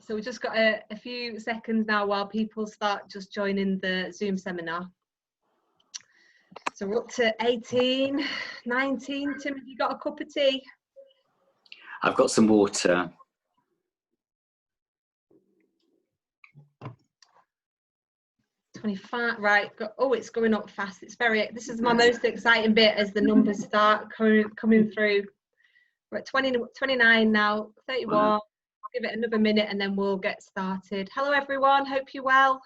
So we've just got a few seconds now while people start just joining the Zoom seminar. So we're up to 18, 19. Tim, have you got a cup of tea? I've got some water. Right. Oh, it's going up fast. This is my most exciting bit as the numbers start coming through. We're at 20, 29 now, 31. Wow. I'll give it another minute and then we'll get started. Hello, everyone. Hope you're well.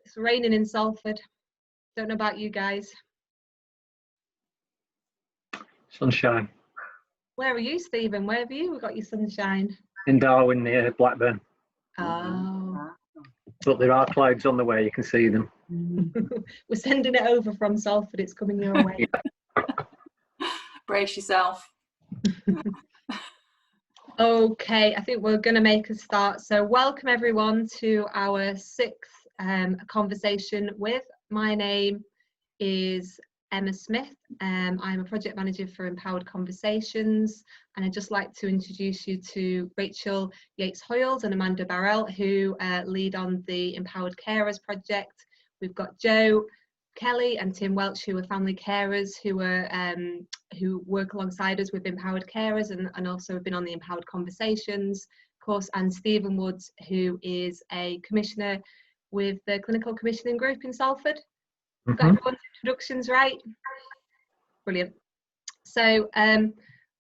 It's raining in Salford. Don't know about you guys. Sunshine. Where are you, Stephen? Where have you got your sunshine? In Darwin, near Blackburn. Oh. But there are clouds on the way, you can see them. We're sending it over from Salford, it's coming your way. Brace yourself. Okay, I think we're going to make a start. So welcome everyone to our sixth conversation with. My name is Emma Smith. I'm a project manager for Empowered Conversations, and I'd just like to introduce you to Rachel Yates Hoyles and Amanda Barrell, who lead on the Empowered Carers project. We've got Joe Kelly and Tim Welch, who are family carers who work alongside us with Empowered Carers and also have been on the Empowered Conversations course, and Stephen Woods, who is a commissioner with the Clinical Commissioning Group in Salford. Got everyone's introductions right? Brilliant. So I'm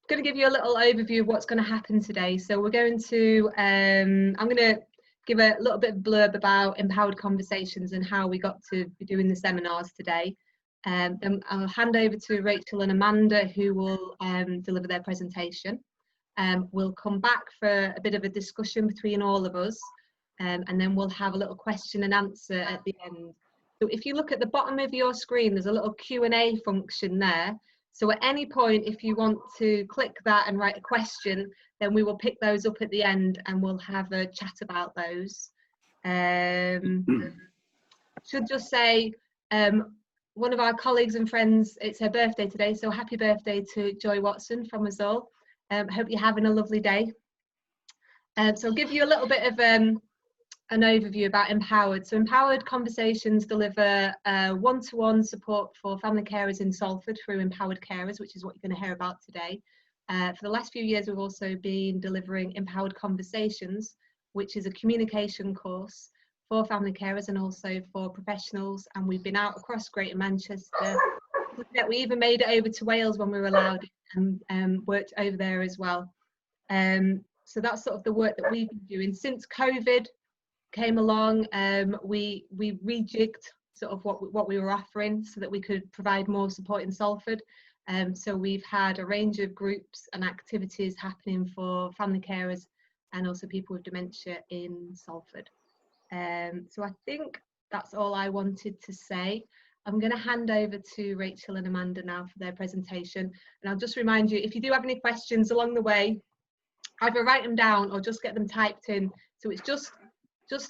going to give you a little overview of what's going to happen today. So we're going to, I'm going to give a little bit of blurb about Empowered Conversations and how we got to be doing the seminars today. Then I'll hand over to Rachel and Amanda, who will deliver their presentation. We'll come back for a bit of a discussion between all of us, and then we'll have a little question and answer at the end. So if you look at the bottom of your screen, there's a little Q&A function there. So at any point, if you want to click that and write a question, then we will pick those up at the end and we'll have a chat about those. Should just say, one of our colleagues and friends, it's her birthday today, so happy birthday to Joy Watson from us all. Hope you're having a lovely day. So I'll give you a little bit of an overview about Empowered. So Empowered Conversations deliver one-to-one support for family carers in Salford through Empowered Carers, which is what you're going to hear about today. For the last few years, we've also been delivering Empowered Conversations, which is a communication course for family carers and also for professionals. And we've been out across Greater Manchester. We even made it over to Wales when we were allowed and worked over there as well. So that's sort of the work that we've been doing since COVID came along. We rejigged sort of what we were offering so that we could provide more support in Salford. So we've had a range of groups and activities happening for family carers and also people with dementia in Salford. So I think that's all I wanted to say. I'm going to hand over to Rachel and Amanda now for their presentation. And I'll just remind you, if you do have any questions along the way, either write them down or just get them typed in. So it's just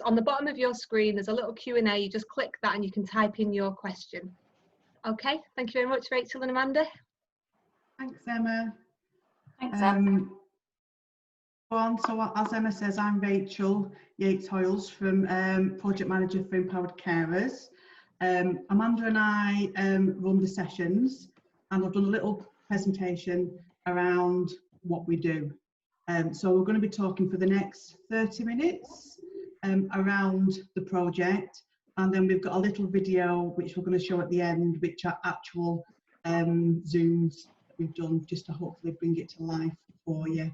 on the bottom of your screen, there's a little Q&A. You just click that and you can type in your question. Okay, thank you very much, Rachel and Amanda. Thanks, Emma. Thanks, Emma. So as Emma says, I'm Rachel Yates Hoyles from Project Manager for Empowered Carers. Amanda and I run the sessions, and I've done a little presentation around what we do. So we're going to be talking for the next 30 minutes around the project, and then we've got a little video which we're going to show at the end, which are actual Zooms that we've done just to hopefully bring it to life for you.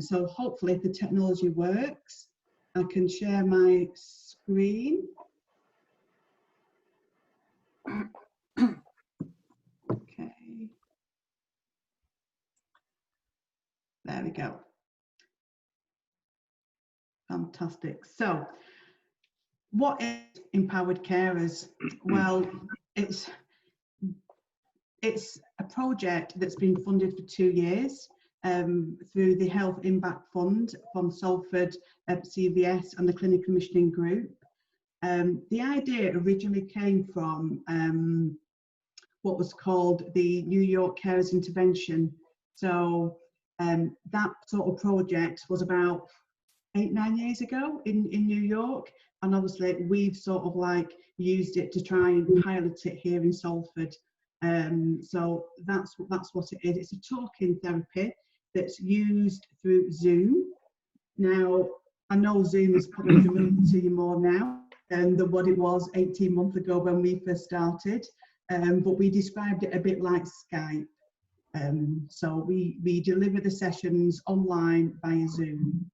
So hopefully if the technology works, I can share my screen. Okay. There we go. Fantastic. So what is Empowered Carers? Well, it's a project that's been funded for 2 years through the Health Impact Fund from Salford CVS and the Clinical Commissioning Group. The idea originally came from what was called the New York Carers Intervention. So that sort of project was about 8-9 years ago in New York, and obviously we've sort of like used it to try and pilot it here in Salford. So that's what it is. It's a talking therapy that's used through Zoom. Now, I know Zoom is probably familiar to you more now than what it was 18 months ago when we first started, but we described it a bit like Skype. So we deliver the sessions online via Zoom.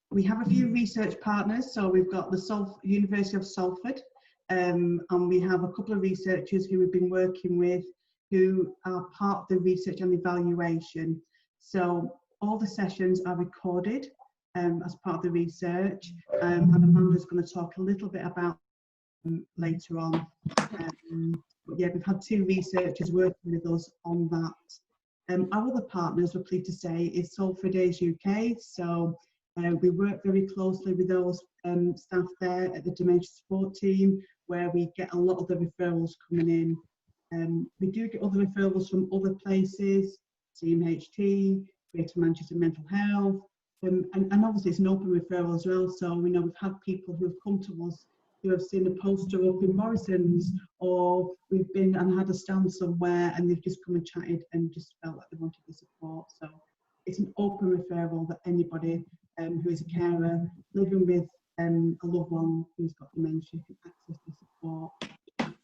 We have a few research partners, so we've got the University of Salford, and we have a couple of researchers who we've been working with who are part of the research and evaluation. So all the sessions are recorded as part of the research, and Amanda's going to talk a little bit about them later on. But yeah, we've had 2 researchers working with us on that. Our other partners, we're pleased to say, is Salford Days UK. So we work very closely with those staff there at the dementia support team, where we get a lot of the referrals coming in. We do get other referrals from other places, CMHT, Greater Manchester Mental Health, and obviously it's an open referral as well. So we know we've had people who have come to us who have seen a poster up in Morrison's, or we've been and had a stand somewhere and they've just come and chatted and just felt like they wanted the support. So it's an open referral that anybody who is a carer living with a loved one who's got dementia can access the support.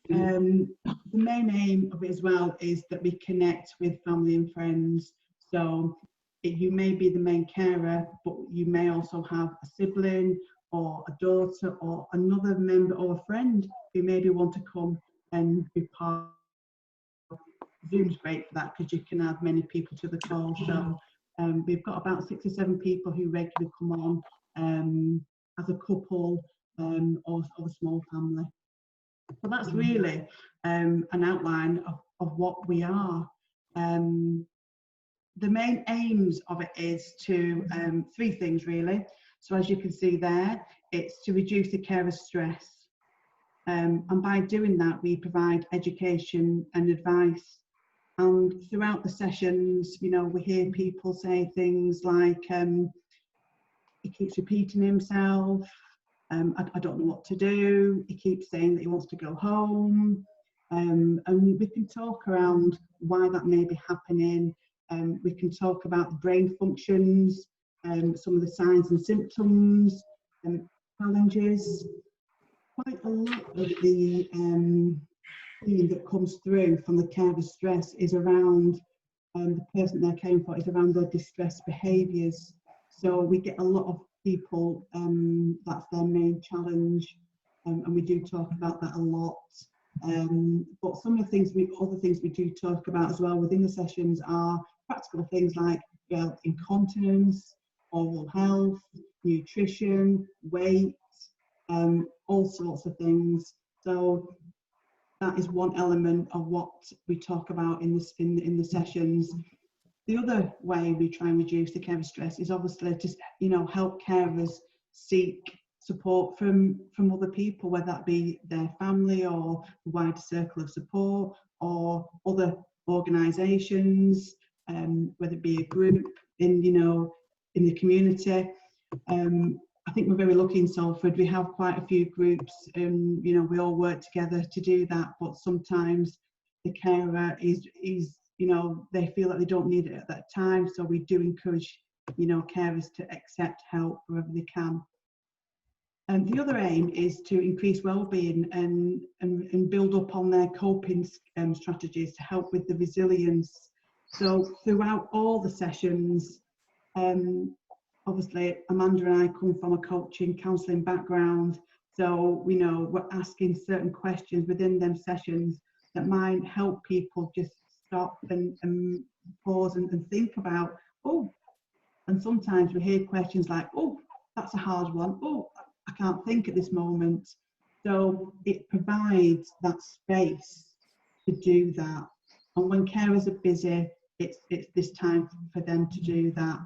The main aim of it as well is that we connect with family and friends. So you may be the main carer, but you may also have a sibling or a daughter or another member or a friend who maybe want to come and be part. Zoom's great for that because you can add many people to the call. So we've got about 6 or 7 people who regularly come on as a couple or a small family. So that's really an outline of what we are. The main aims of it is to 3 things really. So as you can see there, it's to reduce the carer's stress. And by doing that, we provide education and advice. And throughout the sessions, you know, we hear people say things like, he keeps repeating himself, I don't know what to do, he keeps saying that he wants to go home. And we can talk around why that may be happening. We can talk about the brain functions, some of the signs and symptoms, challenges. Quite a lot of the theme that comes through from the carer's stress is around the person they're caring for, is around their distress behaviours. So we get a lot of people, that's their main challenge, and we do talk about that a lot. But some of the things other things we do talk about as well within the sessions are practical things like incontinence, oral health, nutrition, weight, all sorts of things. So that is one element of what we talk about in the sessions. The other way we try and reduce the carer stress is obviously to, you know, help carers seek support from other people, whether that be their family or a wider circle of support or other organisations, whether it be a group in the community. I think we're very lucky in Salford. We have quite a few groups, and you know, we all work together to do that. But sometimes the carer is you know, they feel that they don't need it at that time. So we do encourage, you know, carers to accept help wherever they can. And the other aim is to increase well-being and build up on their coping strategies to help with the resilience. So throughout all the sessions, obviously Amanda and I come from a coaching, counselling background, so we know we're asking certain questions within them sessions that might help people just stop and pause and think about, oh, and sometimes we hear questions like, oh, that's a hard one, oh, I can't think at this moment. So it provides that space to do that. And when carers are busy, it's this time for them to do that.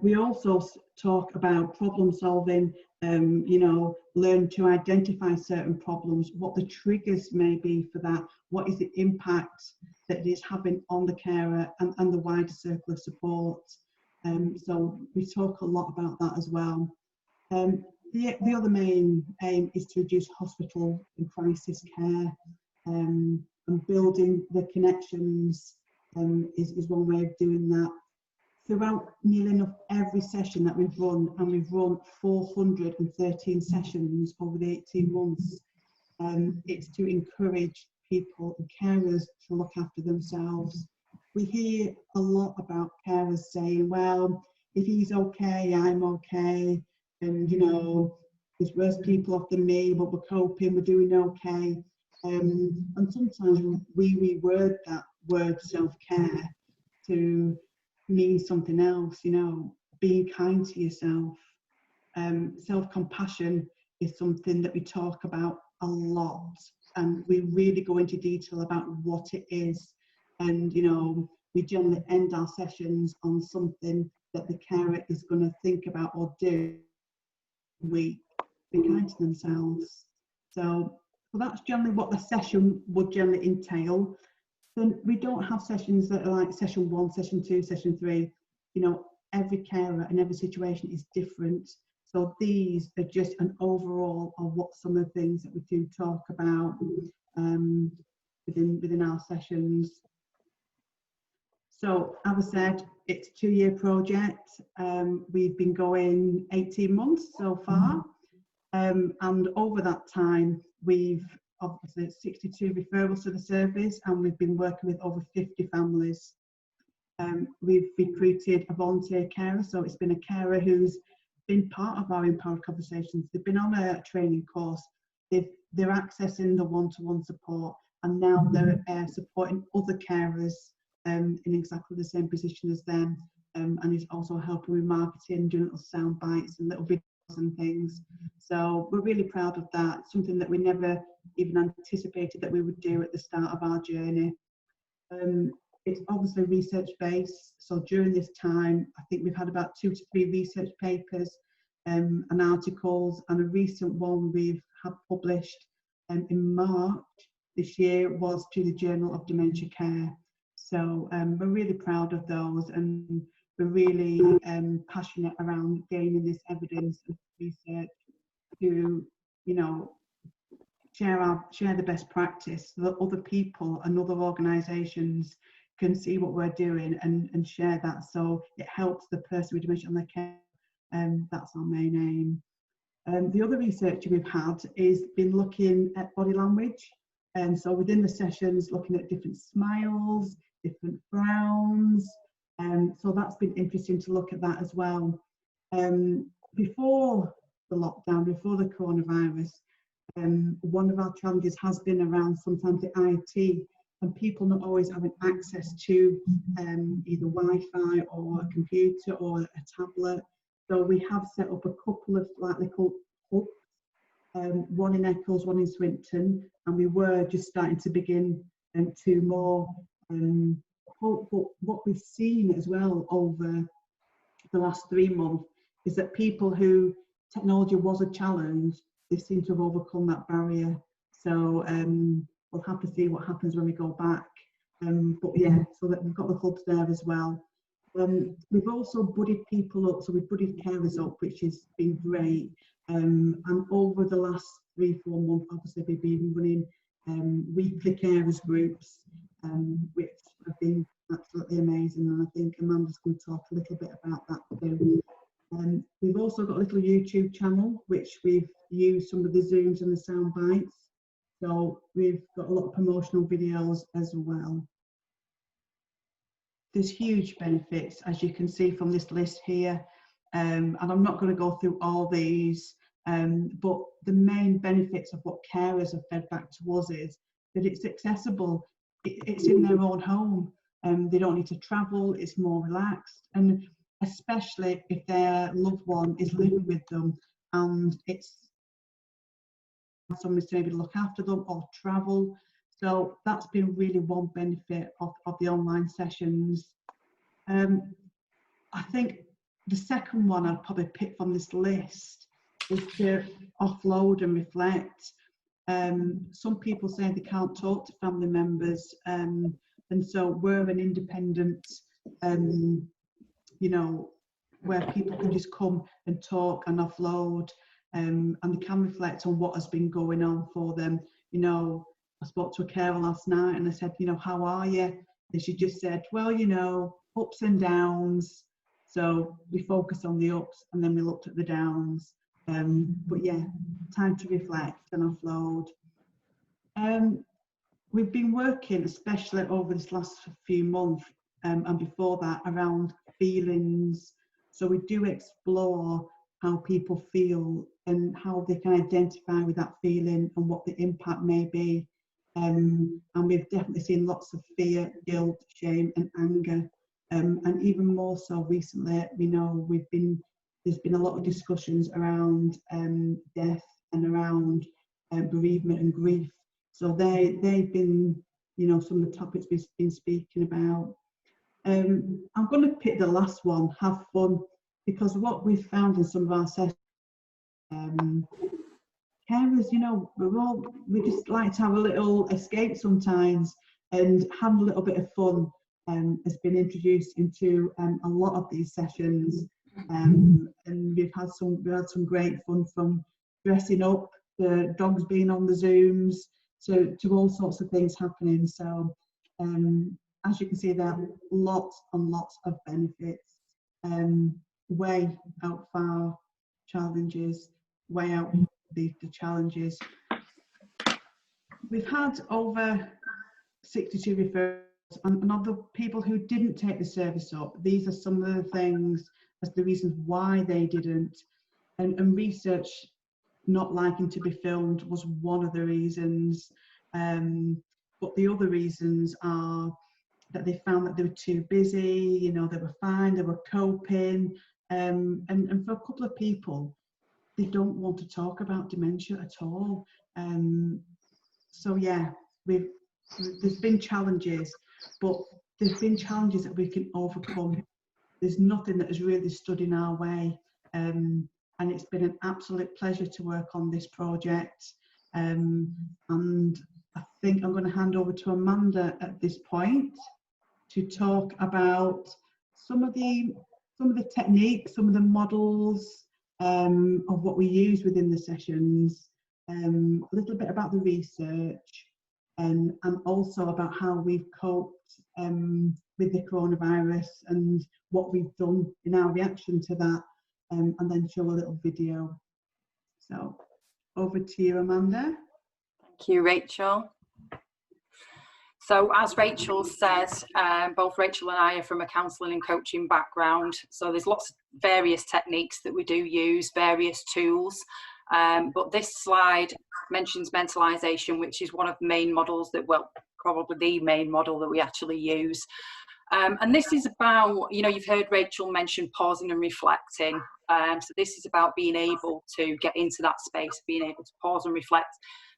We also talk about problem solving, you know, learn to identify certain problems, what the triggers may be for that, what is the impact that it is having on the carer and the wider circle of support. So we talk a lot about that as well. The other main aim is to reduce hospital and crisis care, and building the connections is one way of doing that. Throughout nearly enough every session that we've run, and we've run 413 sessions over the 18 months, it's to encourage people and carers to look after themselves. We hear a lot about carers saying, well, if he's okay, I'm okay, and you know, there's worse people off than me, but we're coping, we're doing okay. And sometimes we reword that word self-care to mean something else, you know, being kind to yourself. Self-compassion is something that we talk about a lot, and we really go into detail about what it is. And you know, we generally end our sessions on something that the carer is going to think about or do. We be kind to themselves. So that's generally what the session would generally entail. Then we don't have sessions that are like session 1, session 2, session 3. You know, every carer and every situation is different. So these are just an overall of what some of the things that we do talk about within our sessions. So as I said, it's a 2-year project. We've been going 18 months so far. And over that time, we've obviously 62 referrals to the service, and we've been working with over 50 families. We've recruited a volunteer carer, so it's been a carer who's been part of our Empowered Conversations. They've been on a training course, they're accessing the one-to-one support, and now they're supporting other carers in exactly the same position as them, and is also helping with marketing, doing little sound bites and little videos and things. So we're really proud of that, something that we never even anticipated that we would do at the start of our journey. It's obviously research based, so during this time I think we've had about 2 to 3 research papers and articles, and a recent one we've had published in March this year was to the Journal of Dementia Care. So we're really proud of those, and we're really passionate around gaining this evidence and research to, you know, share the best practice so that other people and other organisations can see what we're doing and share that, so it helps the person with dementia on their care. That's our main aim. The other research we've had is been looking at body language, and so within the sessions looking at different smiles, different frowns, so that's been interesting to look at that as well. Before the lockdown, before the coronavirus, one of our challenges has been around sometimes the IT and people not always having access to either Wi-Fi or a computer or a tablet. So we have set up a couple of like little hubs, one in Eccles, one in Swinton, and we were just starting to begin to more what we've seen as well over the last 3 months is that people who technology was a challenge, they seem to have overcome that barrier. So we'll have to see what happens when we go back. But yeah, so that we've got the hubs there as well. We've also buddied people up, so we've buddied carers up, which has been great. And over the last 3-4 months, obviously we've been running weekly carers groups, which have been absolutely amazing, and I think Amanda's going to talk a little bit about that too. We've also got a little YouTube channel which we've used some of the Zooms and the sound bites, so we've got a lot of promotional videos as well. There's huge benefits, as you can see from this list here, and I'm not going to go through all these, but the main benefits of what carers have fed back to us is that it's accessible, it's in their own home, they don't need to travel, it's more relaxed, and especially if their loved one is living with them and it's someone's to maybe look after them or travel. So that's been really one benefit of the online sessions. I think the second one I'd probably pick from this list is to offload and reflect. Some people say they can't talk to family members, and so we're an independent you know, where people can just come and talk and offload, and they can reflect on what has been going on for them. You know, I spoke to a carer last night and I said, you know, how are you? And she just said, well, you know, ups and downs. So we focused on the ups and then we looked at the downs. But yeah, time to reflect and offload. We've been working, especially over this last few months, and before that, around feelings. So we do explore how people feel and how they can identify with that feeling and what the impact may be. And we've definitely seen lots of fear, guilt, shame and anger. And even more so recently, we know there's been a lot of discussions around death and around bereavement and grief. So they've been, you know, some of the topics we've been speaking about. I'm going to pick the last one, have fun, because what we've found in some of our sessions, carers, you know, we just like to have a little escape sometimes, and having a little bit of fun has been introduced into a lot of these sessions, and we've had some great fun, from dressing up, the dogs being on the Zooms, to all sorts of things happening. So as you can see, there are lots and lots of benefits, way out far challenges, way out the challenges. We've had over 62 referrals, and of the people who didn't take the service up, these are some of the things as the reasons why they didn't. And research not liking to be filmed was one of the reasons, but the other reasons are that they found that they were too busy, you know, they were fine, they were coping, and for a couple of people, they don't want to talk about dementia at all. So yeah, there's been challenges, but there's been challenges that we can overcome. There's nothing that has really stood in our way, and it's been an absolute pleasure to work on this project. And I think I'm going to hand over to Amanda at this point to talk about some of the techniques, some of the models of what we use within the sessions, a little bit about the research, and also about how we've coped with the coronavirus and what we've done in our reaction to that, and then show a little video. So over to you, Amanda. Thank you, Rachel. So as Rachel says, both Rachel and I are from a counselling and coaching background. So there's lots of various techniques that we do use, various tools. But this slide mentions mentalization, which is one of the main models that, well, probably the main model that we actually use. And this is about, you know, you've heard Rachel mention pausing and reflecting. So this is about being able to get into that space, being able to pause and reflect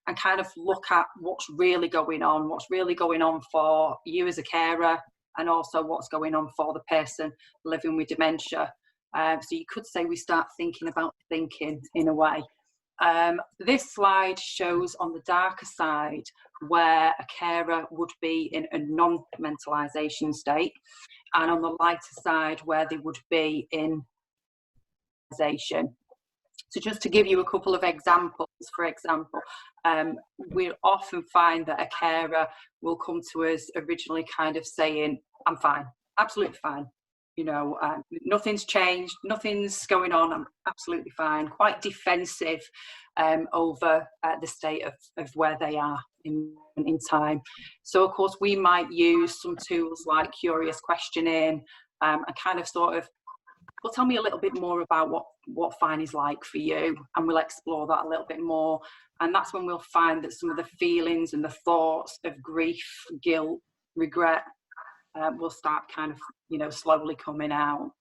and kind of look at what's really going on for you as a carer, and also what's going on for the person living with dementia. So you could say we start thinking about thinking in a way. This slide shows on the darker side where a carer would be in a non-mentalization state, and on the lighter side where they would be in mentalization. So just to give you a couple of examples, for example, we often find that a carer will come to us originally kind of saying, I'm fine, absolutely fine. You know, nothing's changed, nothing's going on, I'm absolutely fine. Quite defensive over the state of where they are in time. So, of course, we might use some tools like curious questioning and kind of sort of, well, tell me a little bit more about what fine is like for you, and we'll explore that a little bit more. And that's when we'll find that some of the feelings and the thoughts of grief, guilt, regret will start kind of, you know, slowly coming out.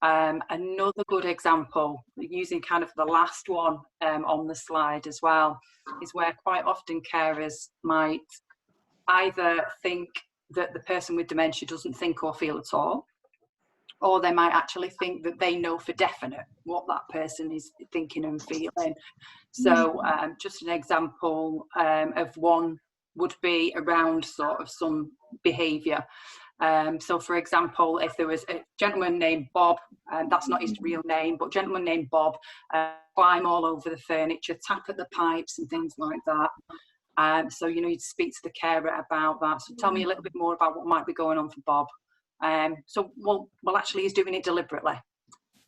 Another good example, using kind of the last one on the slide as well, is where quite often carers might either think that the person with dementia doesn't think or feel at all, or they might actually think that they know for definite what that person is thinking and feeling. So just an example of one would be around sort of some behaviour. So for example, if there was a gentleman named Bob, that's not his real name, but gentleman named Bob, climb all over the furniture, tap at the pipes and things like that. So, you know, you'd speak to the carer about that. So tell me a little bit more about what might be going on for Bob. So, well, actually he's doing it deliberately.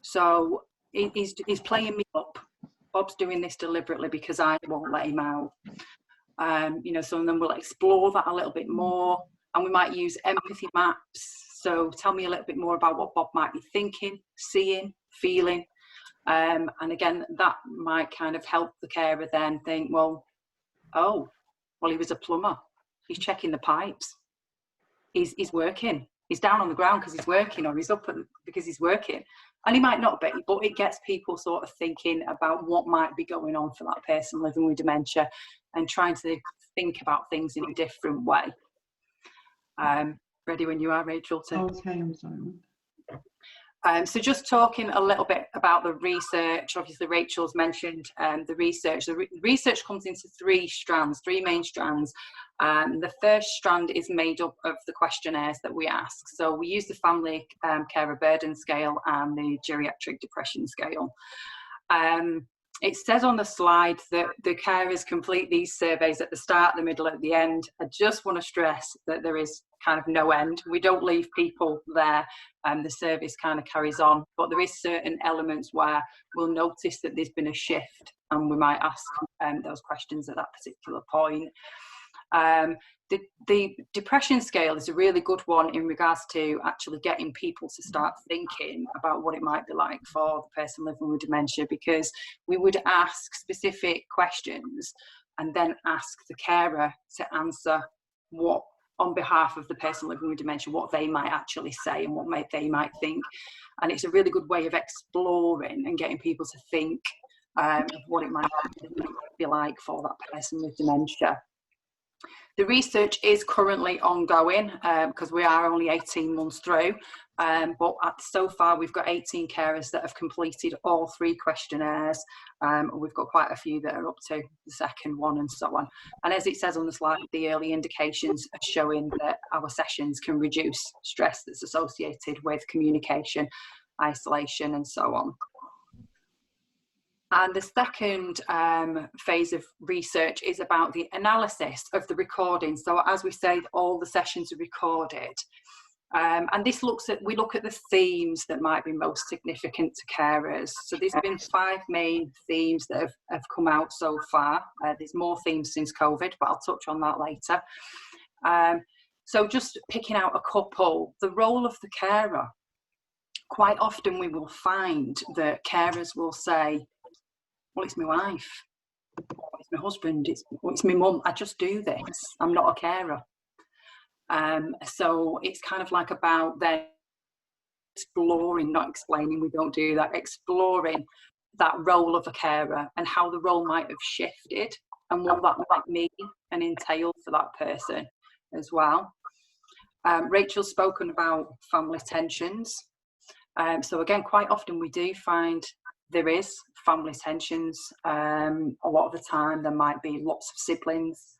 So he's playing me up. Bob's doing this deliberately because I won't let him out. You know, so then we'll explore that a little bit more, and we might use empathy maps. So tell me a little bit more about what Bob might be thinking, seeing, feeling. And again, that might kind of help the carer then think, well, oh, well, he was a plumber. He's checking the pipes. He's working. He's down on the ground because he's working, or he's up because he's working. And he might not be, but it gets people sort of thinking about what might be going on for that person living with dementia and trying to think about things in a different way. Ready when you are, Rachel? Okay, I'm sorry. So just talking a little bit about the research. Obviously, Rachel's mentioned the research. The research comes into three main strands. The first strand is made up of the questionnaires that we ask. So we use the family carer burden scale and the geriatric depression scale. It says on the slide that the carers complete these surveys at the start, the middle, at the end. I just want to stress that there is kind of no end. We don't leave people there, and the service kind of carries on. But there is certain elements where we'll notice that there's been a shift, and we might ask those questions at that particular point. The depression scale is a really good one in regards to actually getting people to start thinking about what it might be like for the person living with dementia, because we would ask specific questions and then ask the carer to answer what, on behalf of the person living with dementia, what they might actually say and what they might think. And it's a really good way of exploring and getting people to think of what it might be like for that person with dementia. The research is currently ongoing because we are only 18 months through, but so far we've got 18 carers that have completed all three questionnaires. We've got quite a few that are up to the second one and so on. And as it says on the slide, the early indications are showing that our sessions can reduce stress that's associated with communication, isolation and so on. And the second phase of research is about the analysis of the recording. So as we say, all the sessions are recorded. And this we look at the themes that might be most significant to carers. So there's been 5 main themes that have come out so far. There's more themes since COVID, but I'll touch on that later. So just picking out a couple, the role of the carer. Quite often we will find that carers will say, well, it's my wife, it's my husband, it's my mum, I just do this, I'm not a carer. So it's kind of like about then exploring, not explaining, we don't do that, exploring that role of a carer and how the role might have shifted and what that might mean and entail for that person as well. Rachel's spoken about family tensions. So again, quite often we do find there is family tensions. A lot of the time there might be lots of siblings.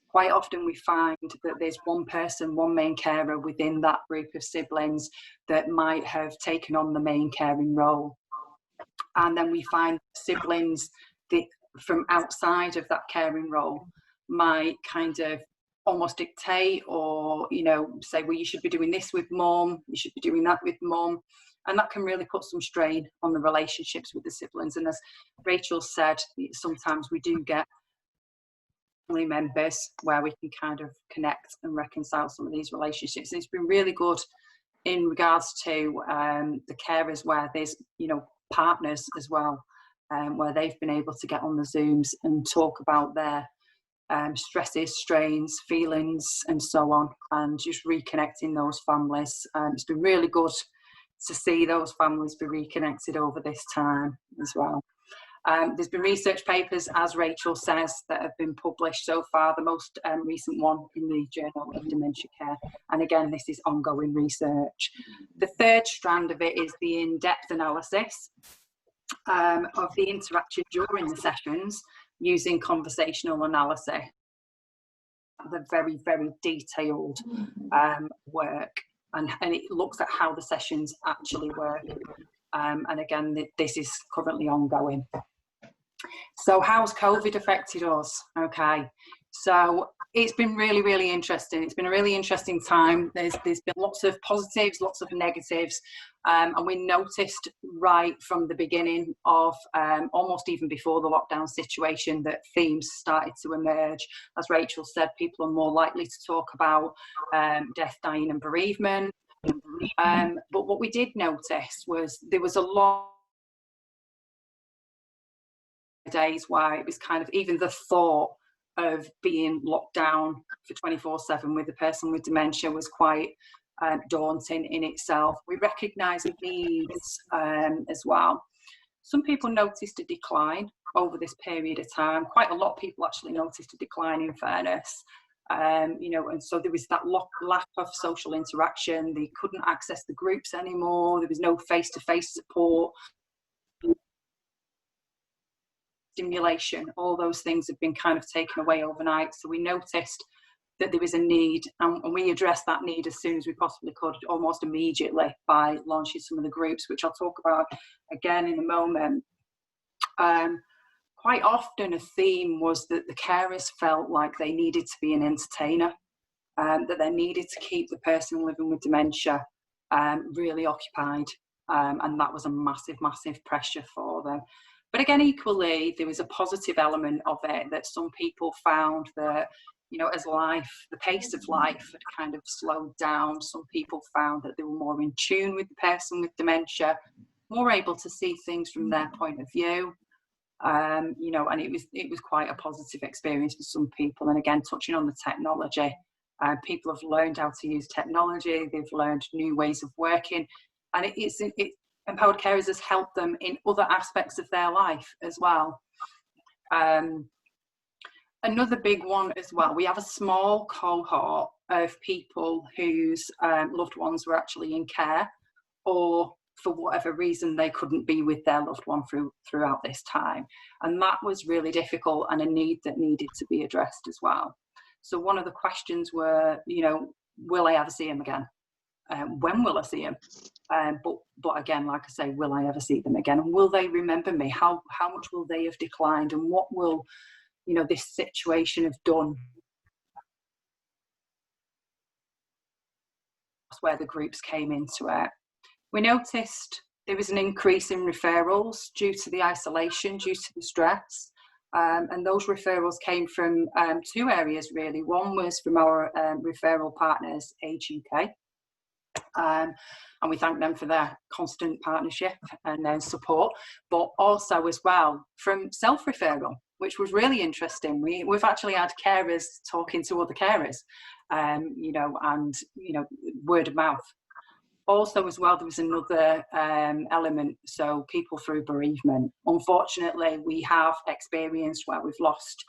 Quite often we find that there's one person, one main carer within that group of siblings that might have taken on the main caring role. And then we find siblings that from outside of that caring role might kind of almost dictate or, you know, say, well, you should be doing this with mum, you should be doing that with mum. And that can really put some strain on the relationships with the siblings. And as Rachel said, sometimes we do get family members where we can kind of connect and reconcile some of these relationships. And it's been really good in regards to the carers where there's, you know, partners as well, where they've been able to get on the Zooms and talk about their stresses, strains, feelings, and so on, and just reconnecting those families. It's been really good to see those families be reconnected over this time as well. There's been research papers, as Rachel says, that have been published so far, the most recent one in the Journal of Dementia Care. And again, this is ongoing research. The third strand of it is the in-depth analysis of the interaction during the sessions using conversational analysis. The very, very detailed work. and it looks at how the sessions actually work. And again, this is currently ongoing. So how's COVID affected us? Okay, so it's been really, really interesting. It's been a really interesting time. There's been lots of positives, lots of negatives, and we noticed right from the beginning of almost even before the lockdown situation that themes started to emerge. As Rachel said, people are more likely to talk about death, dying and bereavement. But what we did notice was there was a lot of days where it was kind of even the thought of being locked down for 24/7 with a person with dementia was quite daunting in itself. We recognise needs as well. Some people noticed a decline over this period of time. Quite a lot of people actually noticed a decline, in fairness. You know, and so there was that lack of social interaction. They couldn't access the groups anymore. There was no face-to-face support. Stimulation, all those things have been kind of taken away overnight. So we noticed that there was a need, and we addressed that need as soon as we possibly could, almost immediately, by launching some of the groups, which I'll talk about again in a moment. Quite often a theme was that the carers felt like they needed to be an entertainer, that they needed to keep the person living with dementia really occupied, and that was a massive, massive pressure for them. But again, equally, there was a positive element of it, that some people found that, you know, as life, the pace of life had kind of slowed down. Some people found that they were more in tune with the person with dementia, more able to see things from their point of view. You know, and it was quite a positive experience for some people. And again, touching on the technology, people have learned how to use technology. They've learned new ways of working, and it Empowered Carers has helped them in other aspects of their life as well. Another big one as well, we have a small cohort of people whose loved ones were actually in care, or for whatever reason they couldn't be with their loved one throughout this time. And that was really difficult, and a need that needed to be addressed as well. So one of the questions were, you know, will I ever see him again? When will I see him? But again, like I say, will I ever see them again? And will they remember me? How much will they have declined? And what will, you know, this situation have done? That's where the groups came into it. We noticed there was an increase in referrals due to the isolation, due to the stress. And those referrals came from two areas, really. One was from our referral partners, Age UK. And we thank them for their constant partnership and their support, but also as well from self-referral, which was really interesting. We've actually had carers talking to other carers, you know, and, you know, word of mouth. Also as well, there was another element, so people through bereavement. Unfortunately, we have experienced where we've lost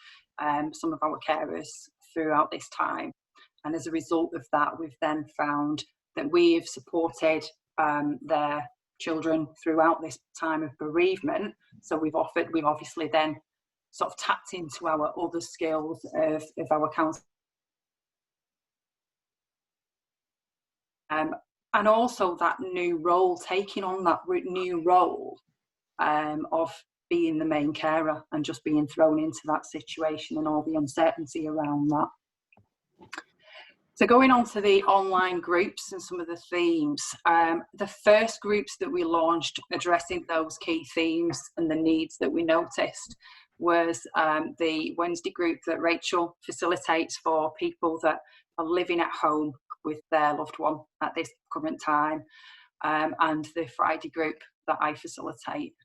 some of our carers throughout this time. And as a result of that, we've then found that we've supported their children throughout this time of bereavement. So we've obviously then sort of tapped into our other skills of our counselling. And also that new role, taking on that new role of being the main carer and just being thrown into that situation and all the uncertainty around that. So going on to the online groups and some of the themes, the first groups that we launched addressing those key themes and the needs that we noticed was the Wednesday group that Rachel facilitates for people that are living at home with their loved one at this current time, and the Friday group that I facilitate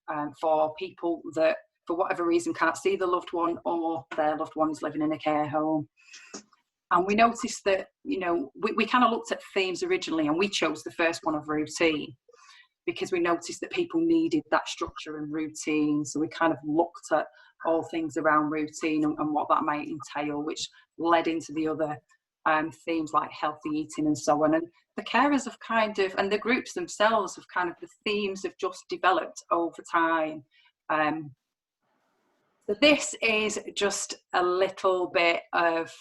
for people that for whatever reason can't see the loved one, or their loved one is living in a care home. And we noticed that, you know, we kind of looked at themes originally, and we chose the first one of routine because we noticed that people needed that structure and routine. So we kind of looked at all things around routine and what that might entail, which led into the other themes like healthy eating and so on. And the carers have kind of, and the groups themselves have kind of, the themes have just developed over time. So this is just a little bit of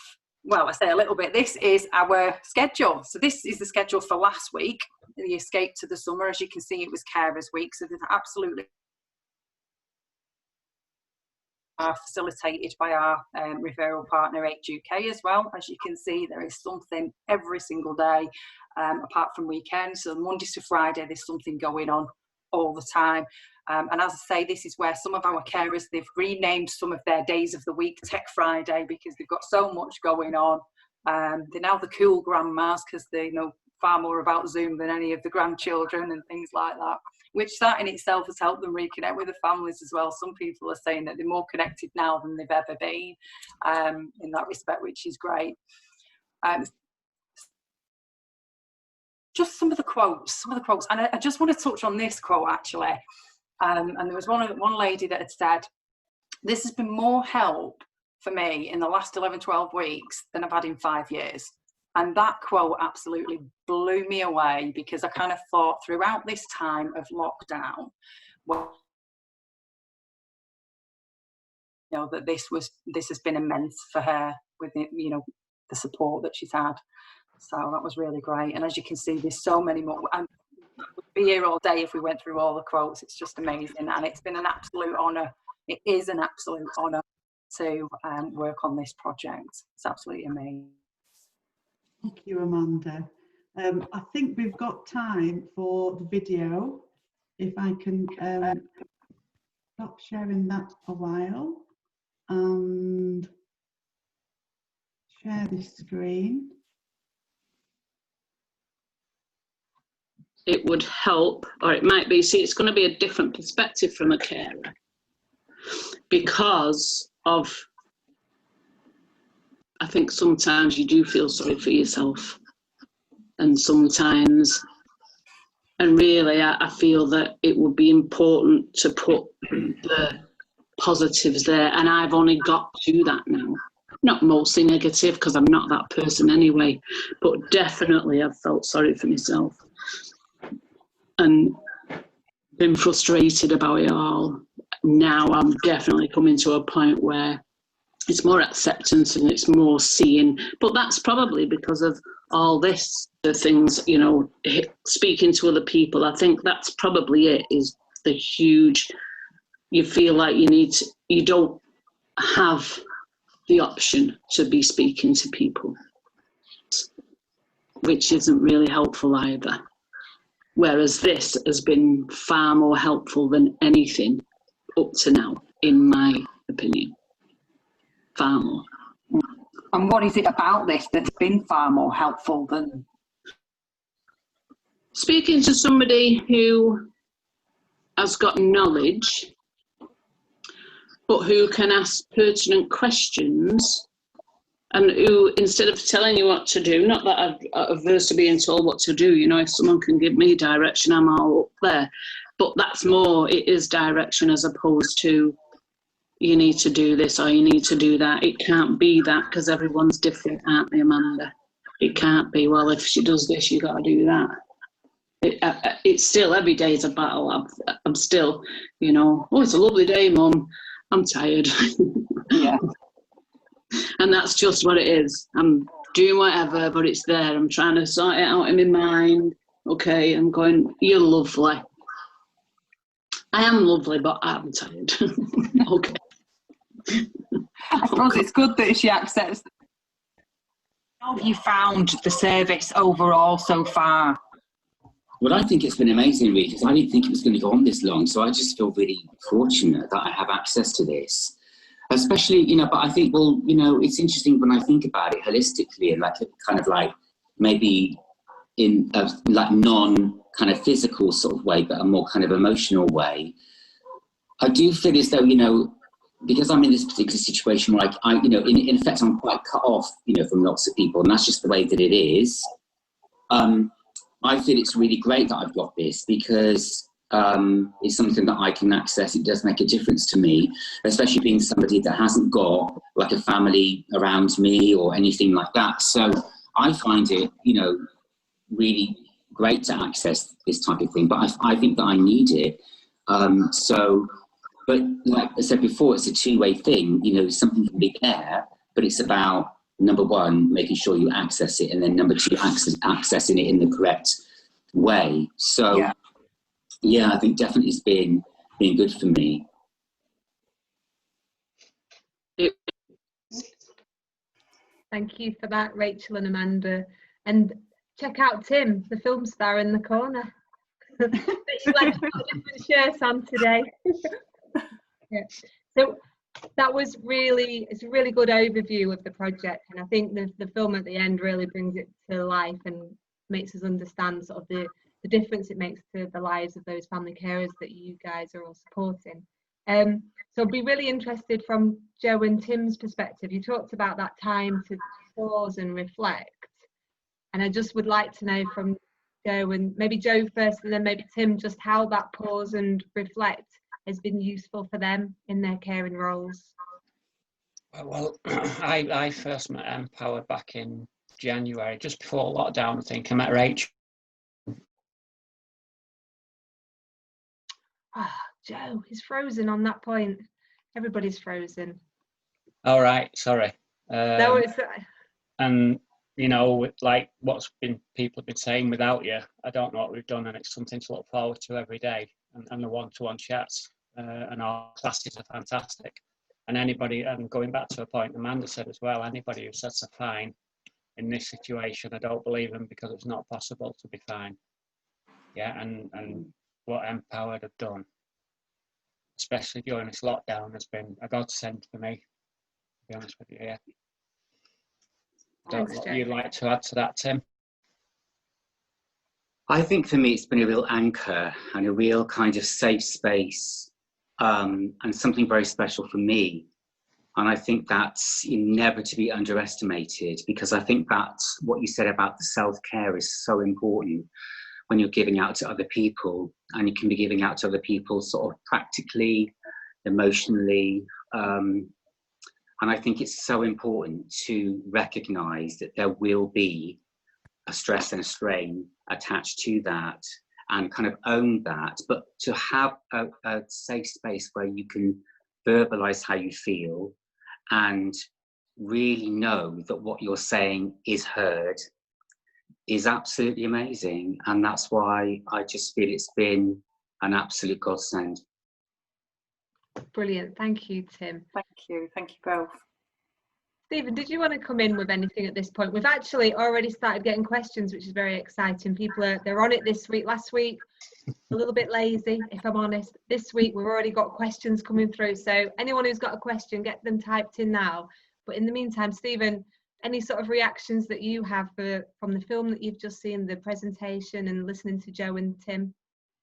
well, I say a little bit, this is our schedule. So this is the schedule for last week, the escape to the summer. As you can see, it was Carers Week, so there's absolutely facilitated by our referral partner Yates UK as well. As you can see, there is something every single day, apart from weekends. So Monday to Friday, there's something going on all the time. And as I say, this is where some of our carers, they've renamed some of their days of the week Tech Friday, because they've got so much going on. They're now the cool grandmas, because they know far more about Zoom than any of the grandchildren and things like that, which that in itself has helped them reconnect with the families as well. Some people are saying that they're more connected now than they've ever been in that respect, which is great. Just some of the quotes, and I just want to touch on this quote actually. And there was one lady that had said, "This has been more help for me in the last 11, 12 weeks than I've had in 5 years." And that quote absolutely blew me away, because I kind of thought throughout this time of lockdown, well, you know, that this has been immense for her with it, you know, the support that she's had. So that was really great. And as you can see, there's so many more. And we'd be here all day if we went through all the quotes. It's just amazing, and it's been an absolute honour. It is an absolute honour to work on this project. It's absolutely amazing. Thank you, Amanda. I think we've got time for the video. If I can stop sharing that a while and share this screen. It would help, or it might be, see, it's going to be a different perspective from a carer, because of, I think sometimes you do feel sorry for yourself, and sometimes, and really I feel that it would be important to put the positives there, and I've only got to that now. Not mostly negative, because I'm not that person anyway, but definitely I've felt sorry for myself and been frustrated about it all. Now I'm definitely coming to a point where it's more acceptance and it's more seeing, but that's probably because of all this, the things, you know, speaking to other people. I think that's probably it, is the huge, you feel like you don't have the option to be speaking to people, which isn't really helpful either. Whereas this has been far more helpful than anything up to now, in my opinion. Far more. And what is it about this that's been far more helpful than? Speaking to somebody who has got knowledge, but who can ask pertinent questions, and who, instead of telling you what to do, not that I'm averse to being told what to do, you know, if someone can give me direction, I'm all up there. But that's more, it is direction, as opposed to, you need to do this or you need to do that. It can't be that, because everyone's different, aren't they, Amanda? It can't be, well, if she does this, you got to do that. It's still, every day is a battle. I'm still, you know, oh, it's a lovely day, Mum. I'm tired. Yeah. And that's just what it is. I'm doing whatever, but it's there. I'm trying to sort it out in my mind. Okay, I'm going, you're lovely. I am lovely, but I'm tired. Okay. I suppose it's good that she accepts. How have you found the service overall so far? Well, I think it's been amazing, really, because I didn't think it was going to go on this long. So I just feel really fortunate that I have access to this. Especially, you know, but I think, well, you know, it's interesting when I think about it holistically, and like kind of like maybe in a like non kind of physical sort of way, but a more kind of emotional way. I do feel as though, you know, because I'm in this particular situation where I you know, in effect, I'm quite cut off, you know, from lots of people, and that's just the way that it is. I feel it's really great that I've got this, because it's something that I can access. It does make a difference to me, especially being somebody that hasn't got like a family around me or anything like that. So I find it, you know, really great to access this type of thing, but I think that I need it. But like I said before, it's a two-way thing. You know, something can be there, but it's about number one, making sure you access it, and then number two, accessing it in the correct way. So yeah, I think definitely it's been good for me. Thank you for that, Rachel and Amanda. And check out Tim, the film star in the corner. But you like to put different shirts on today. Yeah. So that was it's a really good overview of the project, and I think the film at the end really brings it to life and makes us understand sort of the difference it makes to the lives of those family carers that you guys are all supporting. So I'd be really interested from Joe and Tim's perspective. You talked about that time to pause and reflect, and I just would like to know from Joe, and maybe Joe first and then maybe Tim, just how that pause and reflect has been useful for them in their caring roles. Well, I first met Empower back in January, just before lockdown, I think. I met Rachel. Joe, he's frozen on that point. Everybody's frozen. All right, sorry. No, it's and you know, like people have been saying, without you, I don't know what we've done, and it's something to look forward to every day. And the one-to-one chats and our classes are fantastic. And anybody, and going back to a point Amanda said as well, anybody who says they're fine in this situation, I don't believe them, because it's not possible to be fine. Yeah, and what Empowered have done, especially during this lockdown, has been a godsend for me, to be honest with you. Yeah. What you'd like to add to that, Tim? I think for me it's been a real anchor and a real kind of safe space, and something very special for me. And I think that's never to be underestimated, because I think that's what you said about the self-care is so important when you're giving out to other people, and you can be giving out to other people sort of practically, emotionally, and I think it's so important to recognise that there will be a stress and a strain attached to that, and kind of own that, but to have a safe space where you can verbalise how you feel and really know that what you're saying is heard is absolutely amazing. And that's why I just feel it's been an absolute godsend. brilliant. Thank you, Tim. Thank you both. Stephen, did you want to come in with anything at this point? We've actually already started getting questions, which is very exciting. People they're on it this week. Last week, a little bit lazy, if I'm honest. This week, we've already got questions coming through. So anyone who's got a question, get them typed in now. But in the meantime, Stephen, any sort of reactions that you have from the film that you've just seen, the presentation, and listening to Joe and Tim?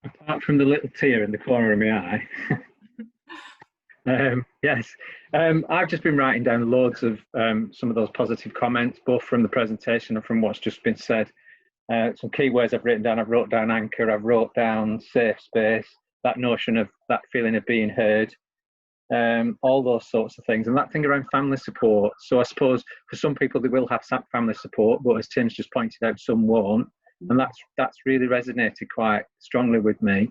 Apart from the little tear in the corner of my eye. Yes, I've just been writing down loads of some of those positive comments, both from the presentation and from what's just been said. Some key words I've written down. I've wrote down anchor, I've wrote down safe space, that notion of that feeling of being heard, all those sorts of things, and that thing around family support. So I suppose for some people they will have family support, but as Tim's just pointed out, some won't, and that's really resonated quite strongly with me.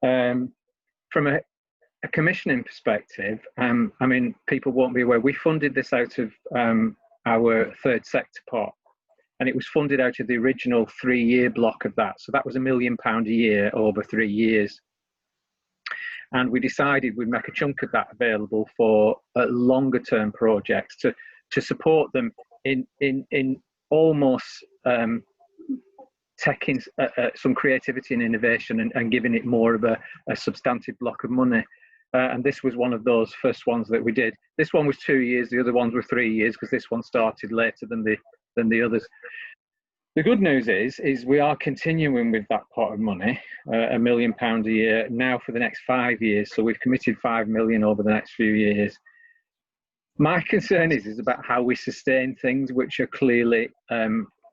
From a commissioning perspective, I mean, people won't be aware, we funded this out of our third sector pot, and it was funded out of the original 3-year block of that. So that was £1 million a year over 3 years. And we decided we'd make a chunk of that available for longer term projects to support them in almost taking some creativity and innovation and giving it more of a substantive block of money. And this was one of those first ones that we did. This one was 2 years, the other ones were 3 years, because this one started later than the others. The good news is we are continuing with that pot of money, £1 million a year, now for the next 5 years. So we've committed 5 million over the next few years. My concern is about how we sustain things which are clearly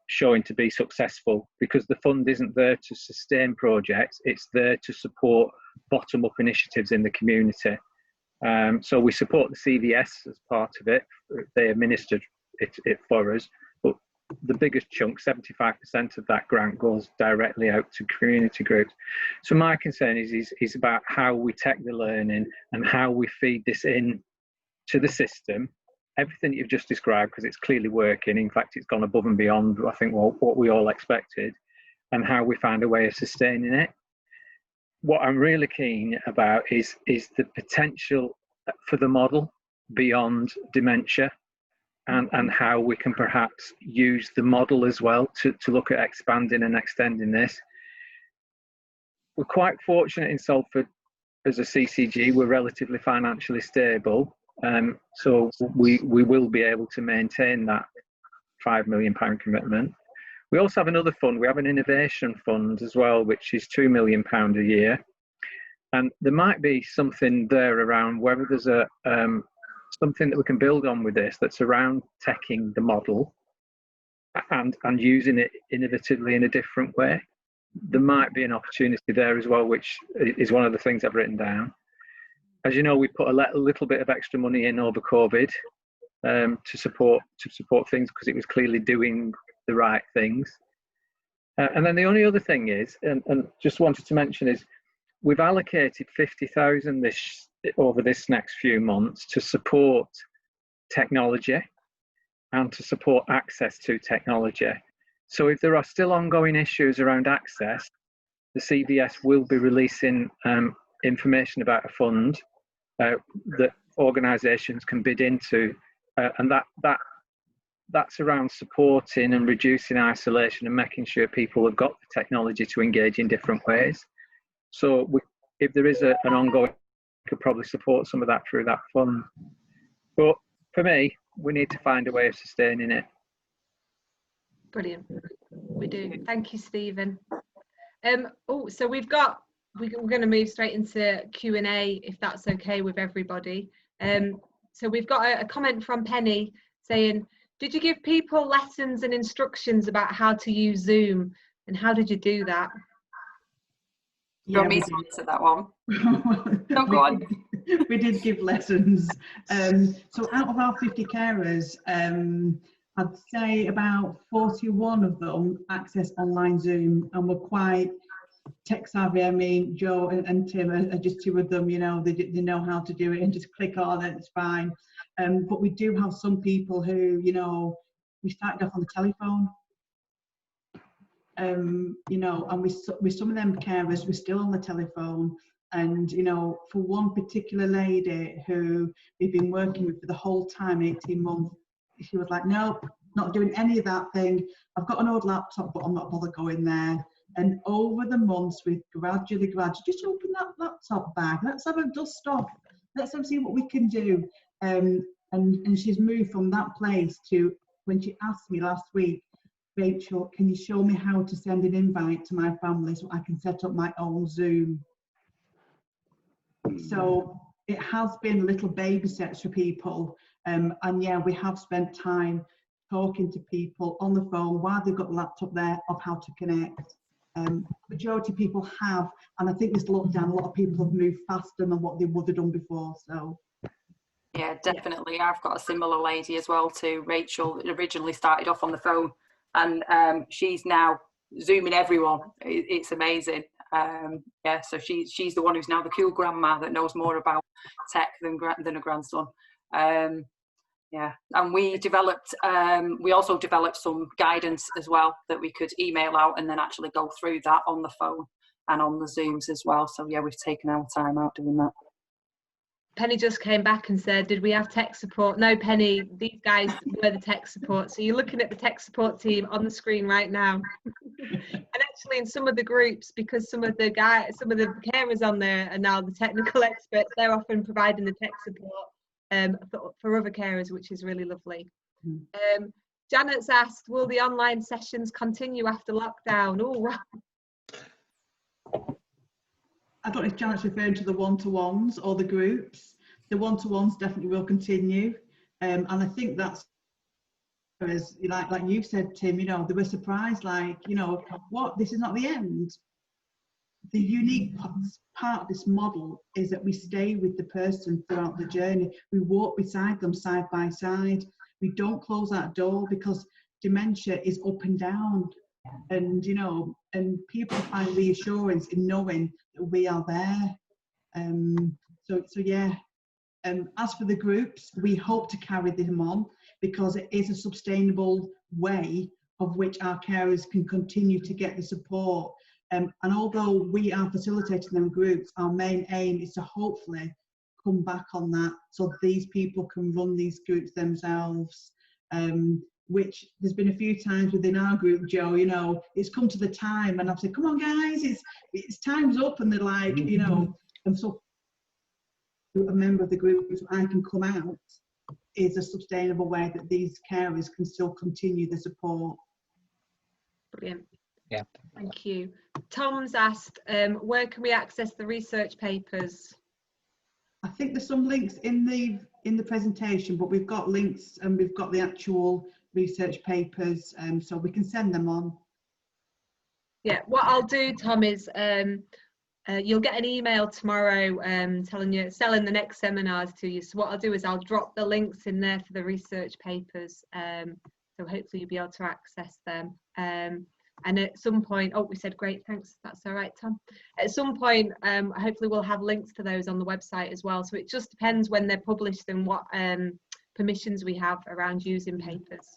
showing to be successful, because the fund isn't there to sustain projects, it's there to support bottom-up initiatives in the community. So we support the CVS as part of it. They administered it for us, but the biggest chunk, 75% of that grant, goes directly out to community groups. So my concern is about how we take the learning and how we feed this in to the system everything you've just described, because it's clearly working. In fact, it's gone above and beyond, I think, what we all expected, and how we find a way of sustaining it. What I'm really keen about is the potential for the model beyond dementia, and how we can perhaps use the model as well to look at expanding and extending this. We're quite fortunate in Salford as a CCG. We're relatively financially stable, so we will be able to maintain that £5 million commitment. We also have another fund. We have an innovation fund as well, which is £2 million a year. And there might be something there around whether there's something that we can build on with this that's around teching the model and using it innovatively in a different way. There might be an opportunity there as well, which is one of the things I've written down. As you know, we put a little bit of extra money in over COVID to support things, because it was clearly doing the right things. And then the only other thing is, and just wanted to mention, is we've allocated 50,000 over this next few months to support technology and to support access to technology. So if there are still ongoing issues around access, the CVS will be releasing information about a fund that organisations can bid into, and that's around supporting and reducing isolation and making sure people have got the technology to engage in different ways. So if there is an ongoing, we could probably support some of that through that fund. But for me, we need to find a way of sustaining it. Brilliant. We do. Thank you, Stephen. So we're going to move straight into Q&A, if that's okay with everybody. So we've got a comment from Penny saying, did you give people lessons and instructions about how to use Zoom, and how did you do that? You want me to answer that one? No, go on. We did give lessons. So out of our 50 carers, I'd say about 41 of them access online Zoom and were quite tech savvy. I mean, Joe and Tim are just two of them, you know, they know how to do it and just click on it, it's fine. But we do have some people who, you know, we started off on the telephone. You know, and with some of them carers, we're still on the telephone. And, you know, for one particular lady who we've been working with for the whole time, 18 months, she was like, no, not doing any of that thing. I've got an old laptop, but I'm not bothered going there. And over the months, we've gradually, just open that laptop bag. Let's have a dust off. Let's have see what we can do. And she's moved from that place to when she asked me last week, Rachel, can you show me how to send an invite to my family so I can set up my own Zoom? So it has been little baby steps for people. And yeah, we have spent time talking to people on the phone while they've got the laptop there of how to connect. Majority of people have, and I think this lockdown, a lot of people have moved faster than what they would have done before. So yeah, definitely. Yeah. I've got a similar lady as well to Rachel that originally started off on the phone, and she's now Zooming everyone. It's amazing. Yeah, so she's the one who's now the cool grandma that knows more about tech than a grandson. Yeah, and we also developed some guidance as well that we could email out and then actually go through that on the phone and on the Zooms as well. So yeah, we've taken our time out doing that. Penny just came back and said, did we have tech support? No, Penny, these guys were the tech support. So you're looking at the tech support team on the screen right now. And actually in some of the groups, because some of the carers on there are now the technical experts, they're often providing the tech support for other carers, which is really lovely. Janet's asked, will the online sessions continue after lockdown? Oh, wow. I don't know if Janet's referring to the one-to-ones or the groups. The one-to-ones definitely will continue. And I think that's, as like you said, Tim, you know, they were surprised, like, you know, what, this is not the end. The unique part of this model is that we stay with the person throughout the journey. We walk beside them side by side. We don't close that door, because dementia is up and down. And, you know, and people find reassurance in knowing that we are there. So yeah, As for the groups, we hope to carry them on because it is a sustainable way of which our carers can continue to get the support. And although we are facilitating them groups, our main aim is to hopefully come back on that so these people can run these groups themselves. Which there's been a few times within our group, Joe, you know, it's come to the time and I've said, come on guys, it's time's up, and they're like, you know, and so a member of the group, so I can come out, is a sustainable way that these carers can still continue the support. Brilliant. Yeah. Thank you. Tom's asked, where can we access the research papers? I think there's some links in the presentation, but we've got links and we've got the actual research papers, so we can send them on. Yeah, what I'll do, Tom, is you'll get an email tomorrow telling you, selling the next seminars to you. So what I'll do is I'll drop the links in there for the research papers. So hopefully you'll be able to access them. And at some point, oh, we said great, thanks. That's all right, Tom. At some point, hopefully we'll have links to those on the website as well. So it just depends when they're published and what permissions we have around using papers.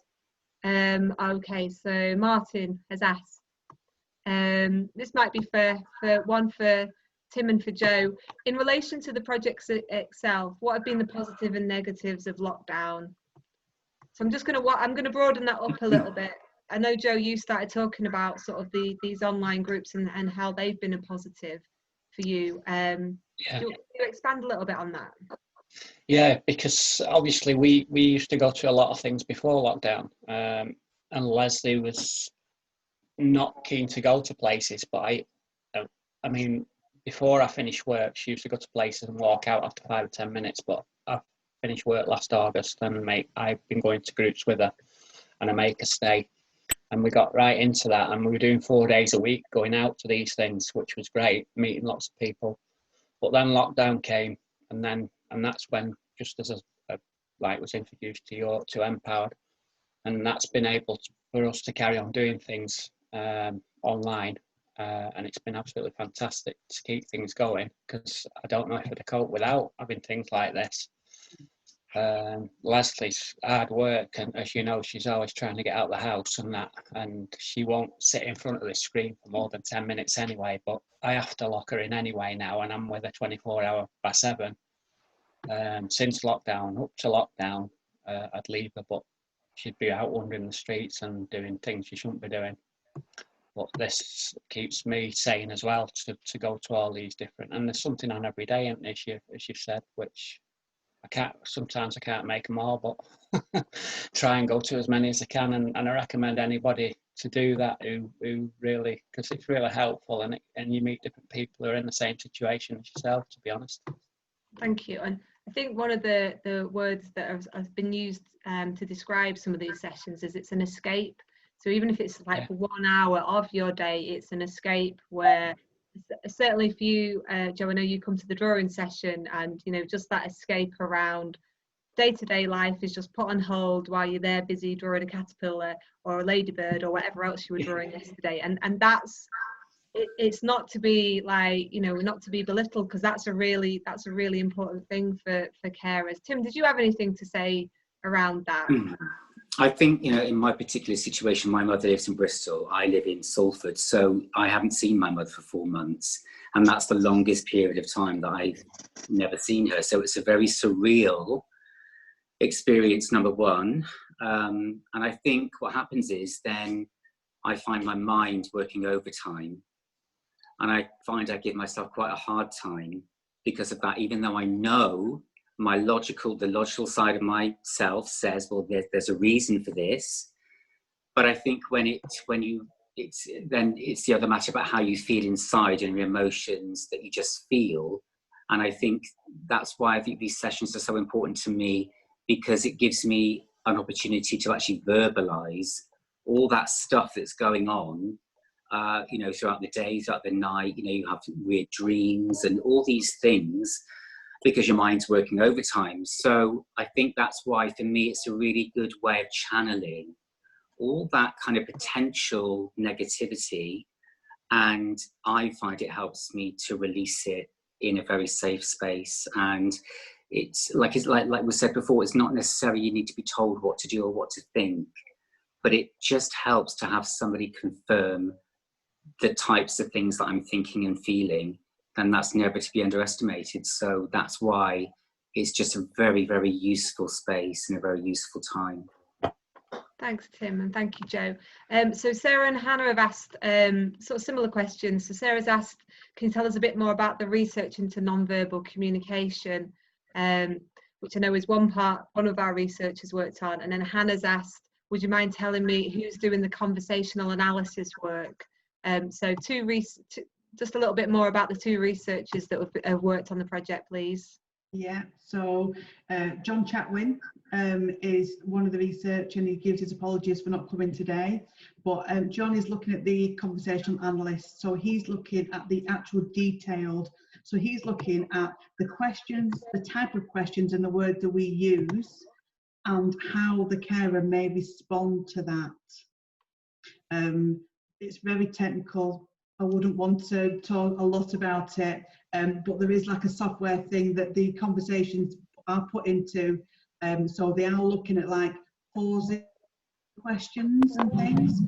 Okay, so Martin has asked, this might be for Tim and for Joe. In relation to the project itself, what have been the positive and negatives of lockdown? So I'm going to broaden that up a little bit. I know, Joe, you started talking about sort of these online groups and how they've been a positive for you. Yeah. Do you expand a little bit on that? Yeah, because obviously we used to go to a lot of things before lockdown, and Leslie was not keen to go to places, but I mean, before I finished work, she used to go to places and walk out after 5 or 10 minutes, but I finished work last August and I've been going to groups with her and I make her stay. And we got right into that, and we were doing 4 days a week going out to these things, which was great, meeting lots of people. But then lockdown came, and that's when, just as a like was introduced to York, to Empowered, and that's been able for us to carry on doing things online, and it's been absolutely fantastic to keep things going, because I don't know if I'd have coped without having things like this. Leslie's hard work, and as you know, she's always trying to get out of the house and that, and she won't sit in front of the screen for more than 10 minutes anyway, but I have to lock her in anyway now, and I'm with her 24/7. Since lockdown, up to lockdown, I'd leave her, but she'd be out wandering the streets and doing things she shouldn't be doing. But this keeps me sane as well, to go to all these different, and there's something on every day, isn't there, as you've said, which sometimes I can't make them all, but try and go to as many as I can, and I recommend anybody to do that who really, because it's really helpful, and you meet different people who are in the same situation as yourself, to be honest. Thank you. And I think one of the words that have been used to describe some of these sessions is it's an escape. So even if it's like for 1 hour of your day, it's an escape where, certainly for you, Joe, I know you come to the drawing session, and you know, just that escape around day-to-day life is just put on hold while you're there busy drawing a caterpillar or a ladybird or whatever else you were drawing yesterday, and that's it's not to be like, you know, not to be belittled, because that's a really important thing for carers. Tim, did you have anything to say around that? I think, you know, in my particular situation, my mother lives in Bristol, I live in Salford, so I haven't seen my mother for 4 months, and that's the longest period of time that I've never seen her. So it's a very surreal experience, number one. And I think what happens is then I find my mind working overtime, and I find I give myself quite a hard time because of that, even though I know the logical side of myself says, well, there's a reason for this. But I think it's the other matter about how you feel inside and your emotions that you just feel. And I think that's why I think these sessions are so important to me, because it gives me an opportunity to actually verbalize all that stuff that's going on, you know, throughout the day, throughout the night. You know, you have weird dreams and all these things, because your mind's working overtime. So I think that's why, for me, it's a really good way of channeling all that kind of potential negativity. And I find it helps me to release it in a very safe space. And it's like we said before, it's not necessarily you need to be told what to do or what to think, but it just helps to have somebody confirm the types of things that I'm thinking and feeling, and that's never to be underestimated. So that's why it's just a very, very useful space and a very useful time. Thanks, Tim, and thank you, Joe. So Sarah and Hannah have asked sort of similar questions. So Sarah's asked, can you tell us a bit more about the research into non-verbal communication, which I know is one of our researchers worked on. And then Hannah's asked, would you mind telling me who's doing the conversational analysis work? So just a little bit more about the two researchers that have worked on the project, please. Yeah, so John Chatwin is one of the research, and he gives his apologies for not coming today. But John is looking at the conversational analyst, so he's looking at the actual detailed. So he's looking at the questions, the type of questions, and the word that we use, and how the carer may respond to that. It's very technical. I wouldn't want to talk a lot about it, but there is like a software thing that the conversations are put into. So they are looking at like pausing questions and things.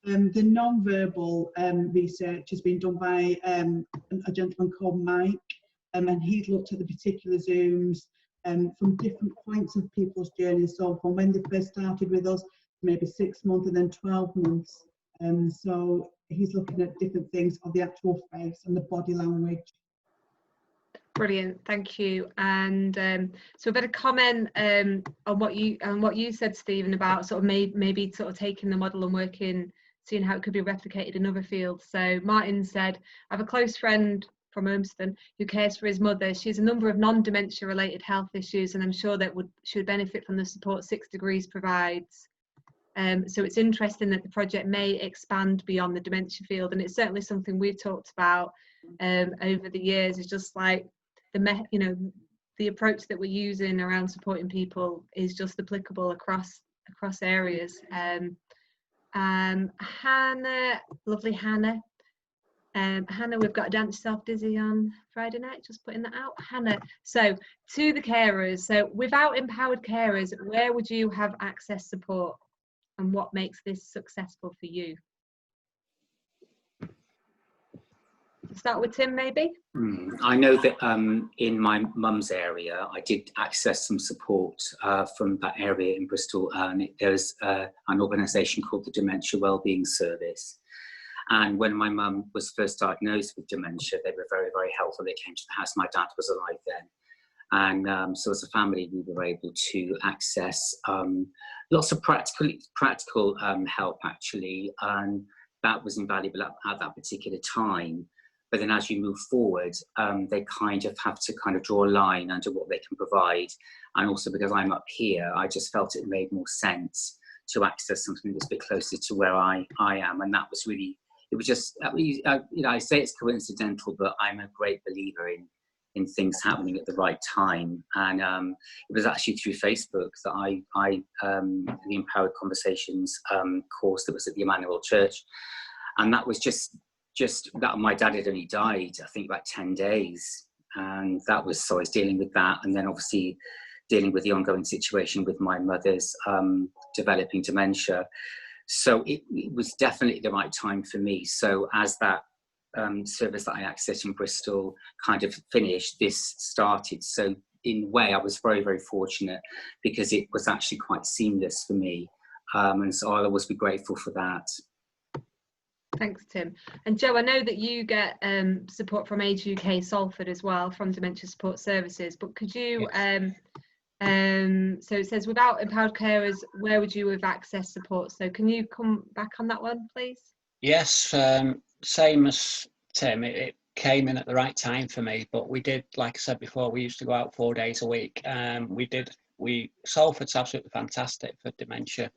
The non-verbal research has been done by a gentleman called Mike, and he's looked at the particular Zooms from different points of people's journeys. So from when they first started with us, maybe 6 months and then 12 months. So he's looking at different things of the actual face and the body language. Brilliant, thank you. And so a bit of comment on what you said, Stephen, about sort of maybe sort of taking the model and seeing how it could be replicated in other fields. So Martin said, I have a close friend from Urmston who cares for his mother. She has a number of non-dementia related health issues, and I'm sure that should benefit from the support 6 Degrees provides. So it's interesting that the project may expand beyond the dementia field, and it's certainly something we've talked about over the years. It's just like the approach that we're using around supporting people is just applicable across areas. Hannah, lovely Hannah. Hannah, we've got a Dance Yourself Dizzy on Friday night, just putting that out. Hannah, so to the carers, so without empowered carers, where would you have access support, and what makes this successful for you? Start with Tim, maybe. I know that in my mum's area, I did access some support from that area in Bristol. There's an organisation called the Dementia Wellbeing Service. And when my mum was first diagnosed with dementia, they were very, very helpful. They came to the house. My dad was alive then. And so as a family, we were able to access lots of practical help, actually. And that was invaluable at that particular time. But then as you move forward, they kind of have to kind of draw a line under what they can provide. And also because I'm up here, I just felt it made more sense to access something that's a bit closer to where I am. And that was really, it was just, I say it's coincidental, but I'm a great believer in things happening at the right time. And it was actually through Facebook that the Empowered Conversations course that was at the Emmanuel Church. And that was just that my dad had only died, I think, about 10 days. And that was, so I was dealing with that. And then obviously dealing with the ongoing situation with my mother's developing dementia. So it was definitely the right time for me. So as that service that I accessed in Bristol kind of finished, this started. So in a way, I was very, very fortunate because it was actually quite seamless for me. And so I'll always be grateful for that. Thanks, Tim. And Joe, I know that you get support from Age UK Salford as well, from Dementia Support Services, but could you, Yes. So it says, without empowered carers, where would you have access support? So can you come back on that one, please? Yes, same as Tim, it came in at the right time for me, but we did, like I said before, we used to go out 4 days a week. Salford's absolutely fantastic for dementia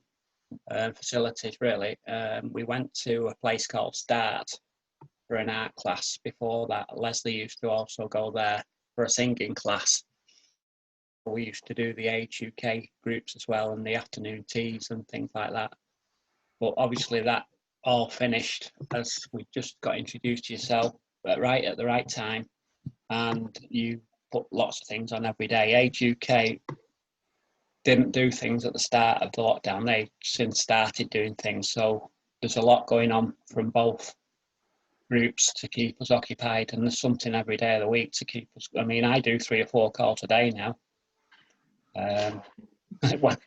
facilities, really. We went to a place called Start for an art class. Before that, Leslie used to also go there for a singing class. We used to do the Age UK groups as well, and the afternoon teas and things like that. But obviously that all finished as we just got introduced to yourself right at the right time, and you put lots of things on every day. Age UK didn't do things at the start of the lockdown. They since started doing things. So there's a lot going on from both groups to keep us occupied, and there's something every day of the week to keep us. I mean, I do 3 or 4 calls a day now. I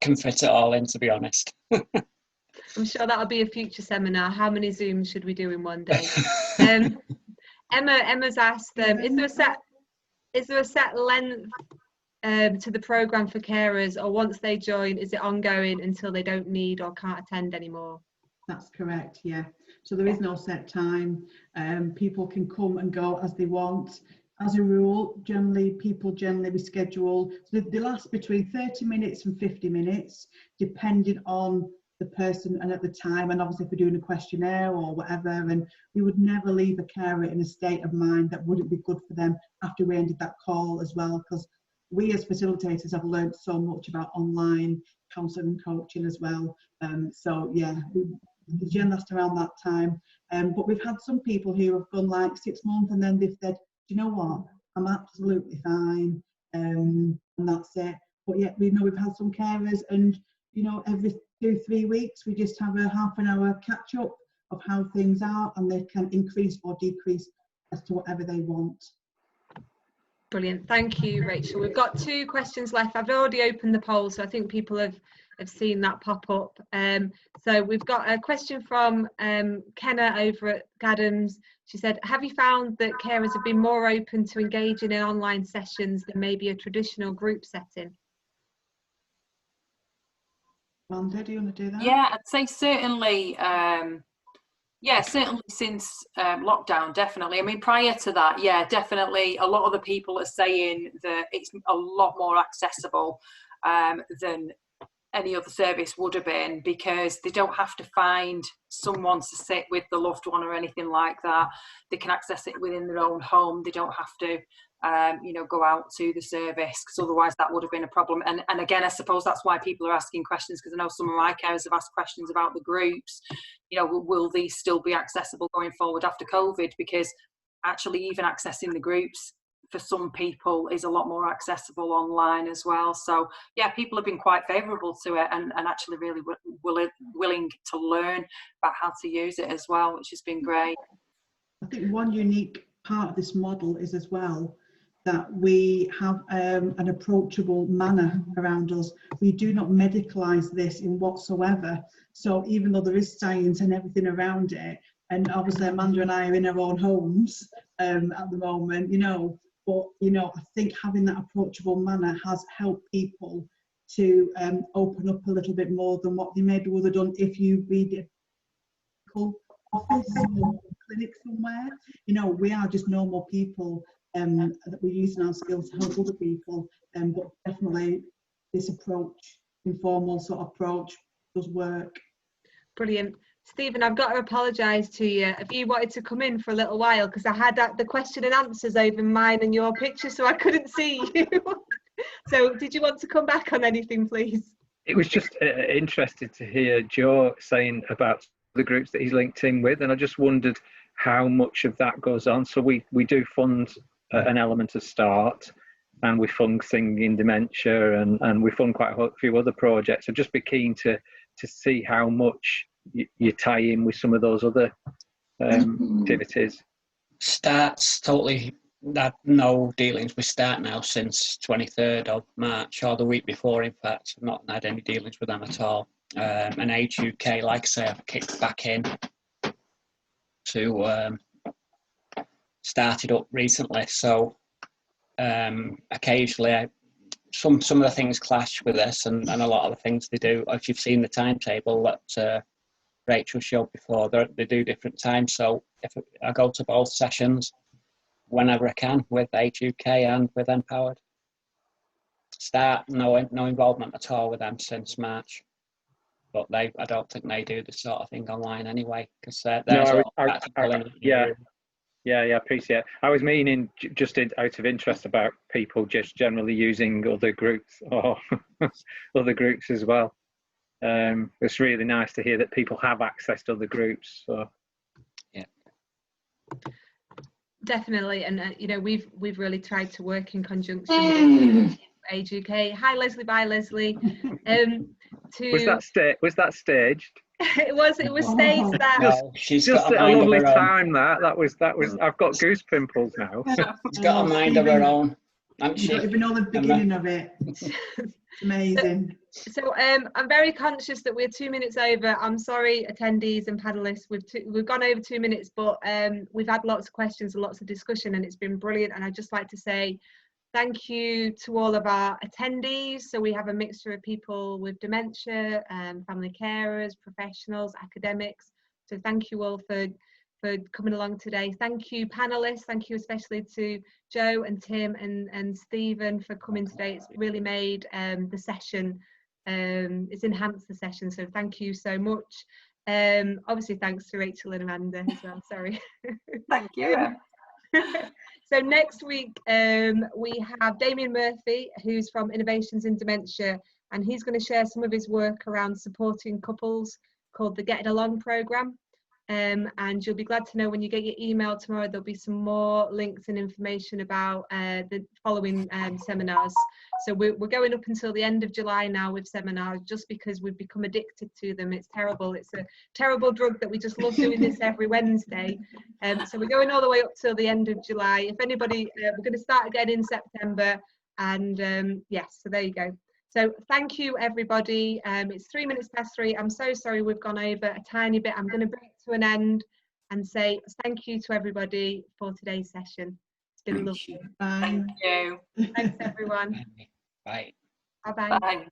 can fit it all in, to be honest. I'm sure that'll be a future seminar. How many Zooms should we do in one day? Emma's asked, is there a set length to the programme for carers, or once they join, is it ongoing until they don't need or can't attend anymore? That's correct, yeah. So there is no set time. People can come and go as they want. As a rule, people generally reschedule. So they last between 30 minutes and 50 minutes, depending on the person and at the time. And obviously if we're doing a questionnaire or whatever, and we would never leave a carer in a state of mind that wouldn't be good for them after we ended that call as well, because we as facilitators have learned so much about online counselling and coaching as well. So yeah, the gen lasts around that time. But we've had some people who have gone like 6 months and then they've said, do you know what, I'm absolutely fine, and that's it. But yeah, we've had some carers, and every 2-3 weeks we just have a half an hour catch up of how things are, and they can increase or decrease as to whatever they want. Brilliant, thank you, Rachel. We've got 2 questions left. I've already opened the poll, so I think people have seen that pop up. So we've got a question from Kenna over at Gadams. She said, have you found that carers have been more open to engaging in online sessions than maybe a traditional group setting? Amanda, do you want to do that? Yeah, I'd say certainly. Yeah, certainly since lockdown, definitely. I mean, prior to that, yeah, definitely. A lot of the people are saying that it's a lot more accessible than any other service would have been, because they don't have to find someone to sit with the loved one or anything like that. They can access it within their own home. They don't have to go out to the service, because otherwise that would have been a problem. And again, I suppose that's why people are asking questions, because I know some of my carers have asked questions about the groups. Will these still be accessible going forward after COVID? Because actually even accessing the groups for some people is a lot more accessible online as well. So yeah, people have been quite favourable to it, and actually really willing to learn about how to use it as well, which has been great. I think one unique part of this model is as well that we have an approachable manner around us. We do not medicalise this in whatsoever. So even though there is science and everything around it, and obviously Amanda and I are in our own homes at the moment, but I think having that approachable manner has helped people to open up a little bit more than what they maybe would have done if you read it office or clinic somewhere. We are just normal people that we're using our skills to help other people, but definitely this approach, informal sort of approach, does work. Brilliant. Stephen, I've got to apologise to you. Have you wanted to come in for a little while? Because I had the question and answers over mine and your picture, so I couldn't see you. So did you want to come back on anything, please? It was just interesting to hear Joe saying about the groups that he's linked in with, and I just wondered how much of that goes on. So we do fund an element of START, and we fund Singing Dementia, and we fund quite a few other projects. I'd just be keen to see how much you tie in with some of those other activities. START's totally had no dealings with START now since 23rd of March, or the week before, in fact. I've not had any dealings with them at all. And Age UK, like I say, I've kicked back in to started up recently. So occasionally some of the things clash with this, and a lot of the things they do, if you've seen the timetable that Rachel showed before, they do different times. So if I go to both sessions whenever I can with Age UK and with Empowered. START, no involvement at all with them since March. But I don't think they do this sort of thing online anyway, because Yeah, I appreciate it. I was meaning just out of interest about people just generally using other groups or other groups as well. It's really nice to hear that people have access to other groups. So. Yeah. Definitely, and you know, we've really tried to work in conjunction with Age UK. Hi Leslie, bye Leslie. Was that staged? it was staged. That No, she's just got a a mind lovely of her own. time. That was. I've got goose pimples now. She's got a mind of her own. You don't even know the beginning of it. It's amazing. So I'm very conscious that we're 2 minutes over. I'm sorry, attendees and panelists. We've gone over 2 minutes, but we've had lots of questions and lots of discussion, and it's been brilliant. And I'd just like to say thank you to all of our attendees. So we have a mixture of people with dementia, family carers, professionals, academics. So thank you all for coming along today. Thank you panelists. Thank you especially to Joe and Tim and Stephen for coming today. It's really made the session, it's enhanced the session. So thank you so much. Obviously thanks to Rachel and Amanda as well, sorry. Thank you. So next week we have Damien Murphy, who's from Innovations in Dementia, and he's going to share some of his work around supporting couples called the Getting Along programme. And you'll be glad to know when you get your email tomorrow, there'll be some more links and information about the following seminars. So we're going up until the end of July now with seminars, just because we've become addicted to them. It's terrible. It's a terrible drug that we just love doing this every Wednesday. So we're going all the way up till the end of July. If anybody, we're going to start again in September. And yes, so there you go. So thank you, everybody. It's 3 minutes past 3. I'm so sorry we've gone over a tiny bit. I'm going to bring it to an end and say thank you to everybody for today's session. It's been lovely. Bye. Thank you. Thanks, everyone. Bye. Bye-bye. Bye.